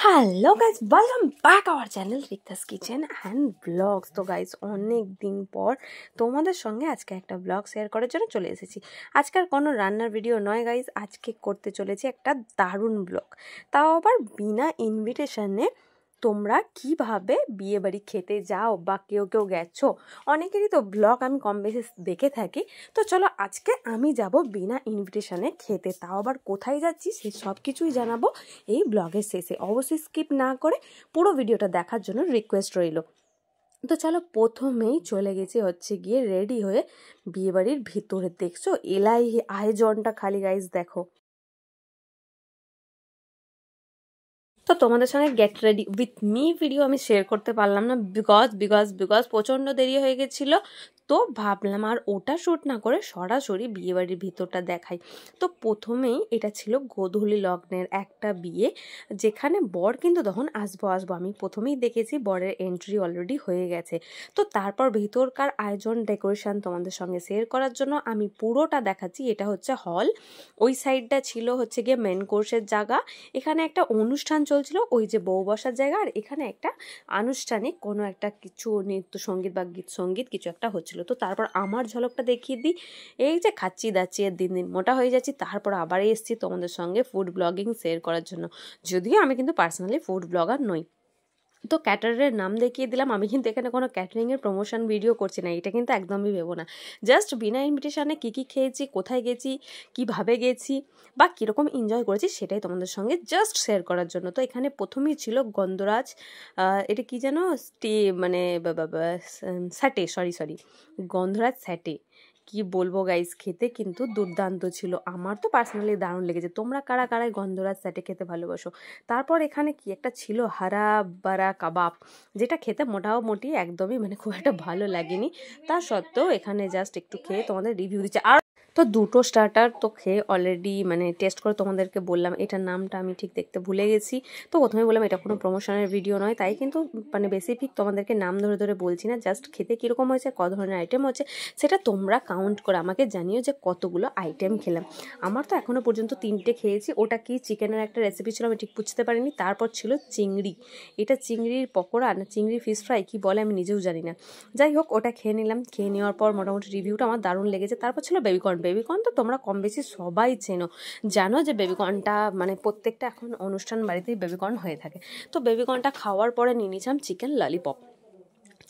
Hello guys, welcome back our channel Rikta's kitchen and blogs. তো guys, অনেক দিন পর তোমাদের সঙ্গে আজকে একটা ব্লগ শেয়ার করার জন্য চলে এসেছি। আজকের কোনো রান্নার ভিডিও নয় গাইজ, আজকে করতে চলেছি একটা দারুণ ব্লগ, তাও আবার বিনা ইনভিটেশনে। তোমরা কিভাবে বিয়েবাড়ি খেতে যাও বা কেউ কেউ গেছো, অনেকেরই তো ব্লগ আমি কম বেশি দেখে থাকি। তো চলো আজকে আমি যাব বিনা ইনভিটেশনে খেতে, তাও আবার কোথায় যাচ্ছি সেই সব কিছুই জানাবো এই ব্লগের শেষে। অবশ্যই স্কিপ না করে পুরো ভিডিওটা দেখার জন্য রিকোয়েস্ট রইল। তো চলো প্রথমেই চলে গেছি হচ্ছে গিয়ে রেডি হয়ে বিয়েবাড়ির ভিতরে। দেখছো এলাই আয়োজনটা খালি গাইজ দেখো। তো তোমাদের সঙ্গে get ready with me video আমি শেয়ার করতে পারলাম না, বিকজ প্রচণ্ড দেরি হয়ে গেছিলো। তো ভাবলাম আর ওটা শ্যুট না করে সরাসরি বিয়েবাড়ির ভিতরটা দেখাই। তো প্রথমেই এটা ছিল গোধূলি লগ্নের একটা বিয়ে, যেখানে বর কিন্তু তখন আসবো আমি প্রথমেই দেখেছি বরের এন্ট্রি অলরেডি হয়ে গেছে। তো তারপর ভিতরকার আয়োজন ডেকোরেশন তোমাদের সঙ্গে শেয়ার করার জন্য আমি পুরোটা দেখাচ্ছি। এটা হচ্ছে হল, ওই সাইডটা ছিল হচ্ছে গিয়ে মেন কোর্সের জায়গা। এখানে একটা অনুষ্ঠান চলছিল, ওই যে বউ বসার জায়গা, আর এখানে একটা আনুষ্ঠানিক কোনো একটা কিছু নৃত্য সঙ্গীত বা গীত সঙ্গীত কিছু একটা হচ্ছিল। তো তারপর আমার ঝলকটা দেখিয়ে দিই। এই যে খাচ্ছি দাচ্ছি আর দিন দিন মোটা হয়ে যাচ্ছি, তারপর আবার এসেছি তোমাদের সঙ্গে ফুড ব্লগিং শেয়ার করার জন্য। যদিও আমি কিন্তু পার্সোনালি ফুড ব্লগার নই। তো ক্যাটারের নাম দেখিয়ে দিলাম। আমি কিন্তু এখানে কোনো ক্যাটারিংয়ের প্রমোশন ভিডিও করছি না, এটা কিন্তু একদমই ভেবো না। জাস্ট বিনা ইনভিটেশনে কী কী খেয়েছি, কোথায় গেছি, কীভাবে গেছি বা কীরকম এনজয় করেছি সেটাই তোমাদের সঙ্গে জাস্ট শেয়ার করার জন্য। তো এখানে প্রথমেই ছিল গন্ধরাজ, এটা কি যেন মানে স্যাটে, সরি গন্ধরাজ স্যাটে। কি বলবো গাইস, খেতে কিন্তু দুর্দান্ত ছিল। আমার তো পার্সোনালি দারুণ লেগেছে। তোমরা কারা কারাই গন্ধরাজ স্যাটে খেতে ভালোবাসো? তারপর এখানে কি একটা ছিল হারা বারা কাবাব, যেটা খেতে মোটামুটি একদমই মানে খুব একটা ভালো লাগেনি। তা সত্ত্বেও এখানে জাস্ট একটু খেয়ে তোমাদের রিভিউ দিচ্ছে। আর তো দুটো স্টার্টার তো খেয়ে অলরেডি মানে টেস্ট করে তোমাদেরকে বললাম, এটার নামটা আমি ঠিক দেখতে ভুলে গেছি। তো প্রথমে বললাম এটা কোনো প্রমোশনের ভিডিও নয়, তাই কিন্তু মানে বেসিফিক তোমাদেরকে নাম ধরে ধরে বলছি না। জাস্ট খেতে কীরকম হয়েছে, কত ধরনের আইটেম হচ্ছে সেটা তোমরা কাউন্ট করে আমাকে জানিও যে কতগুলো আইটেম খেলাম। আমার তো এখনও পর্যন্ত 3টে খেয়েছি। ওটা কি চিকেনের একটা রেসিপি ছিল, আমি ঠিক বুঝতে পারিনি। তারপর ছিল চিংড়ি, এটা চিংড়ির পকোড়া না চিংড়ি ফিশ ফ্রাই কি বলে আমি নিজেও জানি না। যাই হোক, ওটা খেয়ে নিলাম। খেয়ে নেওয়ার পর মোটামুটি রিভিউটা আমার দারুণ লেগেছে। তারপর ছিল বেবিকর্ন। বেবিকর্ন তো তোমরা কম বেশি সবাই চেনো, জানো যে বেবিকর্নটা মানে প্রত্যেকটা এখন অনুষ্ঠান বাড়িতেই বেবিকর্ন হয়ে থাকে। তো বেবিকর্নটা খাওয়ার পরে নিয়ে নিয়েছিলাম চিকেন ললিপপ।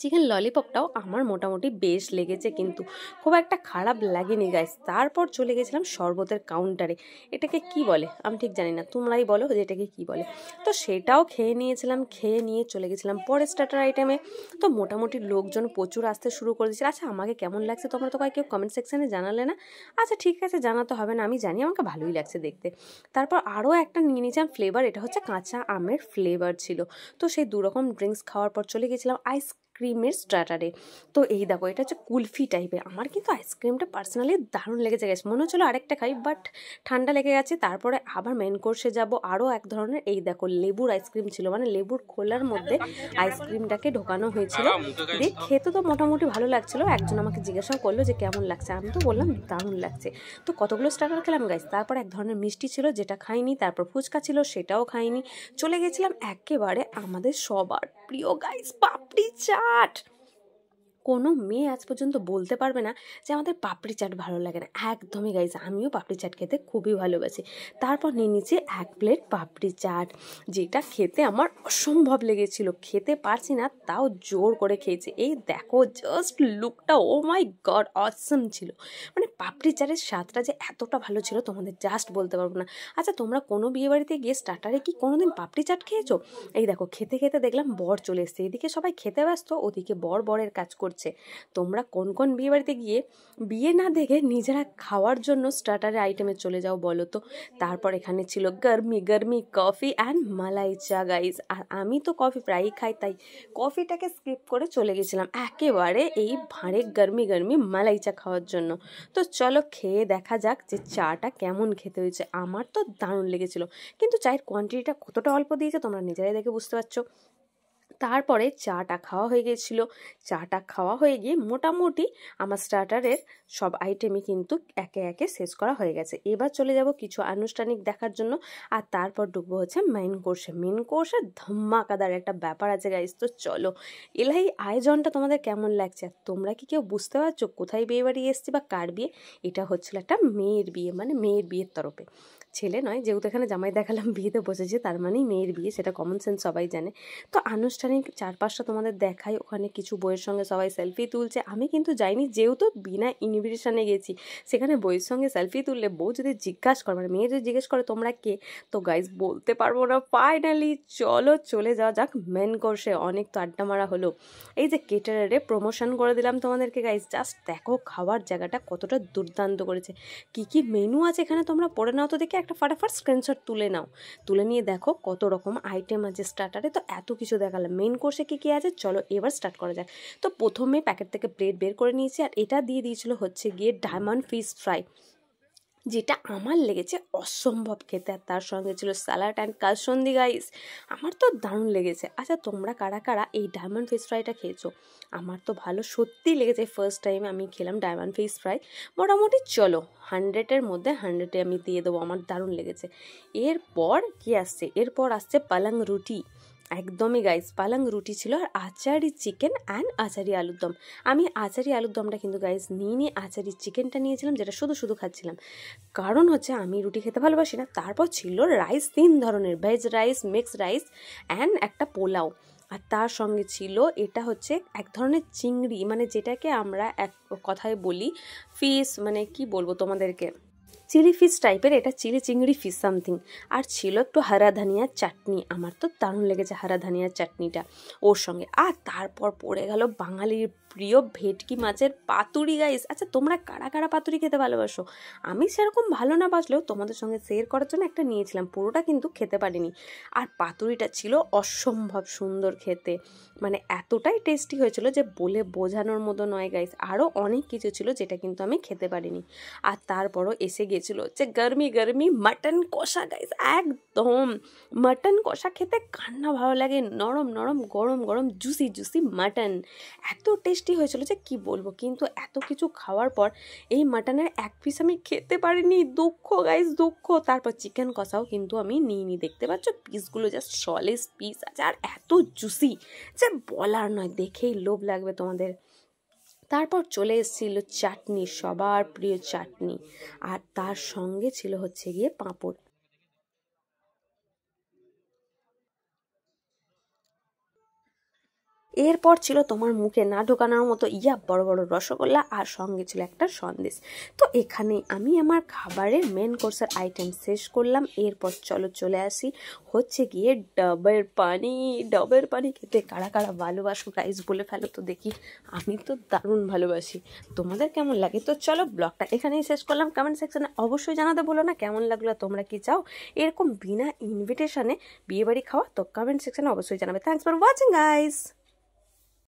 চিকেন ললিপপটাও আমার মোটামুটি বেশ লেগেছে, কিন্তু খুব একটা খারাপ লাগেনি গাইস। তারপর চলে গেছিলাম শরবতের কাউন্টারে। এটাকে কি বলে আমি ঠিক জানি না, তোমরাই বলো যে এটাকে কি বলে। তো সেটাও খেয়ে নিয়েছিলাম। খেয়ে নিয়ে চলে গেছিলাম পরের স্টার্টার আইটেমে। তো মোটামুটি লোকজন প্রচুর আসতে শুরু করে দিয়েছিল। আচ্ছা, আমাকে কেমন লাগছে তোমরা তো কেউ কমেন্ট সেকশানে জানালে না। আচ্ছা ঠিক আছে, জানাতে হবে না, আমি জানি আমাকে ভালোই লাগছে দেখতে। তারপর আরও একটা নিয়ে নিয়েছিলাম ফ্লেভার, এটা হচ্ছে কাঁচা আমের ফ্লেভার ছিল। তো সেই দুরকম ড্রিঙ্কস খাওয়ার পর চলে গেছিলাম আইসক্রিমের স্টার্টারে। তো এই দেখো, এটা হচ্ছে কুলফি টাইপের। আমার কিন্তু আইসক্রিমটা পার্সোনালি দারুণ লেগেছে গেছে, মনে হচ্ছিলো আরেকটা খাই, বাট ঠান্ডা লেগে গেছে। তারপরে আবার মেন কোর্সে যাব। আরও এক ধরনের এই দেখো লেবুর আইসক্রিম ছিল, মানে লেবুর খোলার মধ্যে আইসক্রিমটাকে ঢোকানো হয়েছিল। দিয়ে খেতে তো মোটামুটি ভালো লাগছিলো। একজন আমাকে জিজ্ঞাসাও করলো যে কেমন লাগছে, আমি তো বললাম দারুণ লাগছে। তো কতগুলো স্টার্টার খেলাম গাইস। তারপর এক ধরনের মিষ্টি ছিল যেটা খাইনি। তারপর ফুচকা ছিল, সেটাও খাইনি। চলে গেছিলাম একেবারে আমাদের সবার প্রিয় গাইস পাপড়ি চাট। কোনো মেয়ে আজ পর্যন্ত বলতে পারবে না যে আমাদের পাপড়ি চাট ভালো লাগে না। একদমই গাইজ, আমিও পাপড়ি চাট খেতে খুবই ভালোবাসি। তারপর নিয়ে নিয়েছি 1 প্লেট পাপড়ি চাট, যেটা খেতে আমার অসম্ভব লেগেছিল। খেতে পারছি না, তাও জোর করে খেয়েছি। এই দেখো জাস্ট লুকটা, ও মাই গড অসম ছিল। মানে পাপড়ি চাটের স্বাদটা যে এতটা ভালো ছিল তোমাদের জাস্ট বলতে পারবো না। আচ্ছা, তোমরা কোনো বিয়েবাড়িতে গিয়ে স্টার্টারে কি কোনোদিন পাপড়ি চাট খেয়েছো? এই দেখো খেতে খেতে দেখলাম বর চলে এসছে। এদিকে সবাই খেতে ব্যস্ত, ওদিকে বরের কাজ করছে। তোমরা কোন কোন বিয়ে বাড়িতে গিয়ে বিয়ে না দেখে নিজেরা খাওয়ার জন্য স্টার্টারের আইটেমে চলে যাও বলো তো? তারপর এখানে ছিল গরমি গরমি কফি অ্যান্ড মালাই চা গাইজ। আর আমি তো কফি প্রায়ই খাই, তাই কফিটাকে স্কিপ করে চলে গেছিলাম একেবারে এই ভাঁড়ে গরমি গরমি মালাই চা খাওয়ার জন্য। তো চলো খেয়ে দেখা যাক যে চাটা কেমন খেতে হয়েছে। আমার তো দারুণ লেগেছিল, কিন্তু চায়ের কোয়ান্টিটিটা কতটা অল্প দিয়েছে তোমরা নিজেরাই দেখে বুঝতে পারছো। তারপরে চাটা খাওয়া হয়ে গেছিলো। চাটা খাওয়া হয়ে গিয়ে মোটামুটি আমার স্টার্টারের সব আইটেমই কিন্তু একে একে শেষ করা হয়ে গেছে। এবার চলে যাব কিছু আনুষ্ঠানিক দেখার জন্য, আর তারপর ঢুকবো হচ্ছে মেইন কোর্সে। মেইন কোর্সে ধামাকাদার একটা ব্যাপার আছে গাইস, তো চলো। এই আয়োজনটা তোমাদের কেমন লাগছে? তোমরা কি কেউ বুঝতে পারছো কোথায় বিয়ে বাড়ি এসছি বা কার বিয়ে? এটা হচ্ছিল একটা মেয়ের বিয়ে, মানে মেয়ের বিয়ের তরফে, ছেলে নয়। যেহেতু এখানে জামাই দেখালাম বিয়েতে বসেছে, তার মানেই মেয়ের বিয়ে, সেটা কমন সেন্স সবাই জানে। তো আনুষ্ঠানিক চারপাশটা তোমাদের দেখাই। ওখানে কিছু বইয়ের সঙ্গে সবাই সেলফি তুলছে। আমি কিন্তু যাইনি, যেহেতু বিনা ইনভিটেশনে গেছি। সেখানে বইয়ের সঙ্গে সেলফি তুললে বউ যদি জিজ্ঞাসা করে, মানে মেয়ে যদি জিজ্ঞেস করে তোমরা কে, তো গাইজ বলতে পারবো না। ফাইনালি চলো চলে যাওয়া যাক মেন কোর্সে। অনেক তো আড্ডা মারা হলো। এই যে কেটারারে প্রমোশন করে দিলাম তোমাদেরকে গাইজ, জাস্ট দেখো খাওয়ার জায়গাটা কতটা দুর্দান্ত করেছে। কি কি মেনু আছে এখানে তোমরা পড়ে নাও তো দেখে, একটা ফাটাফাট স্ক্রিনশট তুলে নাও। তুলে নিয়ে দেখো কত রকম আইটেম আছে স্টার্টারে। তো এত কিছু দেখালাম, মেন কোর্সে কী কী আছে চলো এবার স্টার্ট করা যাক। তো প্রথমে প্যাকেট থেকে প্লেট বের করে নিয়েছি, আর এটা দিয়ে দিয়েছিল হচ্ছে গিয়ে ডায়মন্ড ফিশ ফ্রাই, যেটা আমার লেগেছে অসম্ভব খেতে। আর তার সঙ্গে ছিল স্যালাড অ্যান্ড কাসুন্দি গাইস, আমার তো দারুণ লেগেছে। আচ্ছা তোমরা কারা কারা এই ডায়মন্ড ফিশ ফ্রাইটা খেয়েছো? আমার তো ভালো সত্যিই লেগেছে। ফার্স্ট টাইম আমি খেলাম ডায়মন্ড ফিশ ফ্রাই। মোটামুটি চলো 100-এর মধ্যে 100-এ আমি দিয়ে দেবো, আমার দারুণ লেগেছে। এরপর কি আসছে? এরপর আসছে পালং রুটি। একদমই গাইস, পালং রুটি ছিল, আর আচারি চিকেন অ্যান্ড আচারি আলুর দম। আমি আচারি আলুর দমটা কিন্তু গাইস নিয়ে আচারি চিকেনটা নিয়েছিলাম, যেটা শুধু শুধু খাচ্ছিলাম। কারণ হচ্ছে আমি রুটি খেতে ভালোবাসি না। তারপর ছিল রাইস, 3 ধরনের, veg rice, mixed rice and একটা পোলাও। আর তার সঙ্গে ছিল এটা হচ্ছে এক ধরনের চিংড়ি, মানে যেটাকে আমরা এক কথায় বলি ফিশ, মানে কি বলবো তোমাদেরকে, চিলি ফিশ টাইপের। এটা চিলি চিংড়ি ফিশ সামথিং। আর ছিল একটু হারা ধনিয়ার চাটনি। আমার তো দারুণ লেগেছে হারা ধনিয়ার চাটনিটা ওর সঙ্গে। আর তারপর পড়ে গেল বাঙালির প্রিয় ভেটকি মাছের পাতুরি গাইস। আচ্ছা তোমরা কারা কারা পাতুরি খেতে ভালোবাসো? আমি সেরকম ভালো না বাসলেও তোমাদের সঙ্গে শেয়ার করার জন্য একটা নিয়েছিলাম, পুরোটা কিন্তু খেতে পারিনি। আর পাতুরিটা ছিল অসম্ভব সুন্দর খেতে, মানে এতটাই টেস্টি হয়েছিল যে বলে বোঝানোর মতো নয় গাইস। আরও অনেক কিছু ছিল যেটা কিন্তু আমি খেতে পারিনি। আর তারপরও এসে গেছিলো হচ্ছে গরমি গরমি মাটন কষা গাইস। একদম মাটন কষা খেতে কান্না ভালো লাগে, নরম নরম গরম গরম জুসি জুসি মাটন, এত টেস্টি হয়েছিল যে কি বলবো। কিন্তু এত কিছু খাওয়ার পর এই মাটনের এক পিস আমি খেতে পারিনি, দুঃখ গাইস দুঃখ। তারপর চিকেন কষাও কিন্তু আমি নিইনি, দেখতে পাচ্ছ পিসগুলো জাস্ট সলিড পিস আছে, আর এত জুসি যে বলার নয়, দেখেই লোভ লাগবে তোমাদের। তারপর চলে এসেছিল চাটনি, সবার প্রিয় চাটনি, আর তার সঙ্গে ছিল হচ্ছে গিয়ে পাঁপড়। এরপর ছিল তোমার মুখে না ঢোকানোর মতো বড় বড় রসগোল্লা, আর সঙ্গে ছিল একটা সন্দেশ। তো এখানে আমি আমার খাবারের মেন কোর্সের আইটেম শেষ করলাম। এরপর চলো চলে আসি হচ্ছে গিয়ে ডাবের পানি। ডাবের পানি খেতে কারা কারা ভালোবাসো গাইস বলে ফেলো তো দেখি। আমি তো দারুণ ভালোবাসি, তোমাদের কেমন লাগে? তো চলো ব্লগটা এখানেই শেষ করলাম। কমেন্ট সেকশনে অবশ্যই জানাতে বলো না কেমন লাগলো, তোমরা কি চাও এরকম বিনা ইনভিটেশনে বিয়ে বাড়ি খাওয়া? তো কমেন্ট সেকশনে অবশ্যই জানাবে। Thanks for watching guys.